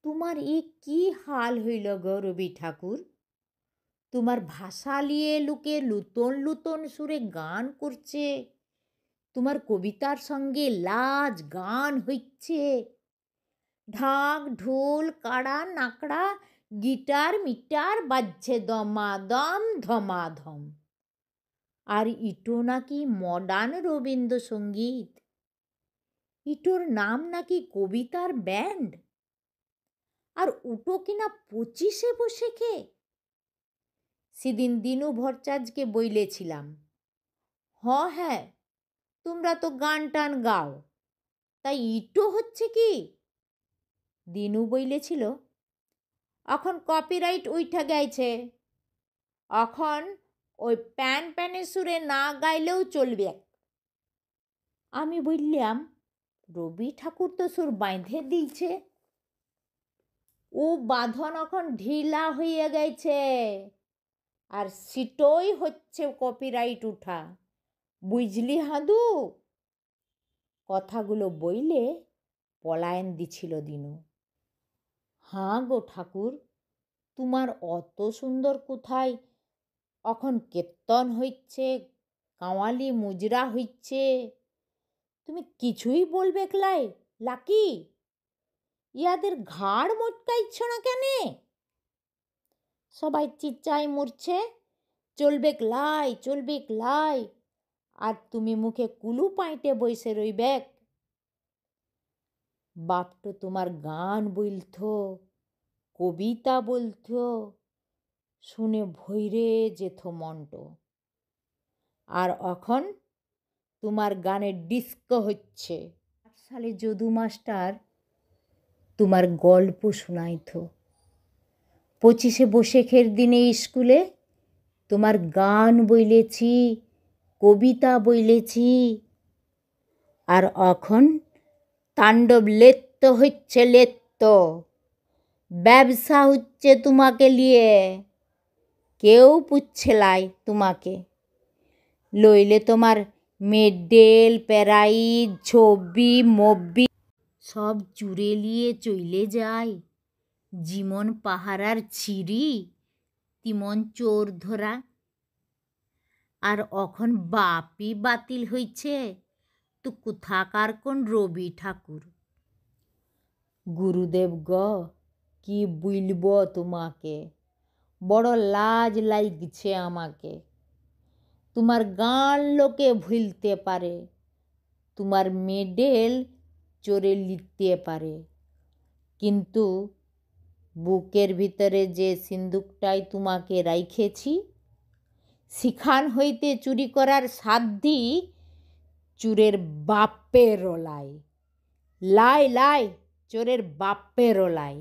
তোমার এ কি হাল হইল গো রবি ঠাকুর? তোমার ভাষা লিয়ে লোকে লুতন লুতন সুরে গান করছে, তোমার কবিতার সঙ্গে লাজ গান হইচ্ছে, ঢাক ঢোল কাড়া নাকড়া গিটার মিটার বাজছে দমাদম ধমাধম। আর ইটো নাকি মডার্ন রবীন্দ্রসঙ্গীত, ইটোর নাম নাকি কবিতার ব্যান্ড, আর উটো কিনা 25-এ বৈশাখে। সেদিন দিনু ভট্টাচার্যকে বইলেছিলাম, হ্যাঁ তোমরা তো গান টান গাও, তাই ইটো হচ্ছে কি? দিনু বইলেছিল, এখন কপিরাইট উইঠা গাইছে, এখন ওই প্যান প্যানে সুরে না গাইলেও চলবে। আমি বললাম, রবি ঠাকুর তো সুর বাঁধে দিয়েছে, ও বাঁধন এখন ঢিলা হইয়া গেছে, আর সিটোই হচ্ছে কপিরাইট উঠা, বুঝলি হাদু? কথাগুলো বইলে পলায়ন দিছিল দিনু। হাঁ গো ঠাকুর, তোমার অত সুন্দর কোথায় এখন কীর্তন হইচ্ছে, কাওয়ালি মুজরা হইচ্ছে, তুমি কিছুই বলবে ক্লাই লাকি? ইয়াদের ঘাড় মটকাইছ না কেনে? সবাই চিচ্চাই মরছে, চলবে ক্লাই চলবে ক্লাই, আর তুমি মুখে কুলু পাইটে বইসে রইবেক। বাপ তো তোমার গান বলতো, কবিতা বলতো, শুনে ভৈরে যেত মনটো। আর এখন তোমার গানের ডিস্কো হচ্ছে। 8 সালে যদু মাস্টার তোমার গল্প শোনাইত, 25-এ বৈশাখের দিনে স্কুলে তোমার গান বইলেছি, কবিতা বইলেছি। আর এখন তাণ্ডব লেত্ত হচ্ছে লেত্ত, ব্যবসা হচ্ছে তোমাকে লিয়ে, কেউ পুচ্ছে লাই তোমাকে। লইলে তোমার মেডেল প্যারাইজ ছবি মব্বি সব চুরে লিয়ে চইলে যায়, যেমন পাহারার ছিরি তিমন চোর ধরা। আর এখন বাপই বাতিল হইছে, তো কোথাকার কোন রবি ঠাকুর? গুরুদেব গ, কি বলব তোমাকে, বড় লাজ লাগছে আমাকে। তোমার গান লোকে ভুলতে পারে, তোমার মেডেল চোরে লিখতে পারে, কিন্তু বুকের ভিতরে যে সিন্দুকটাই তোমাকে রাইখেছি, সেখান হইতে চুরি করার সাধ্যি চোরের বাপের লাই লাই লাই, চোরের বাপের লাই।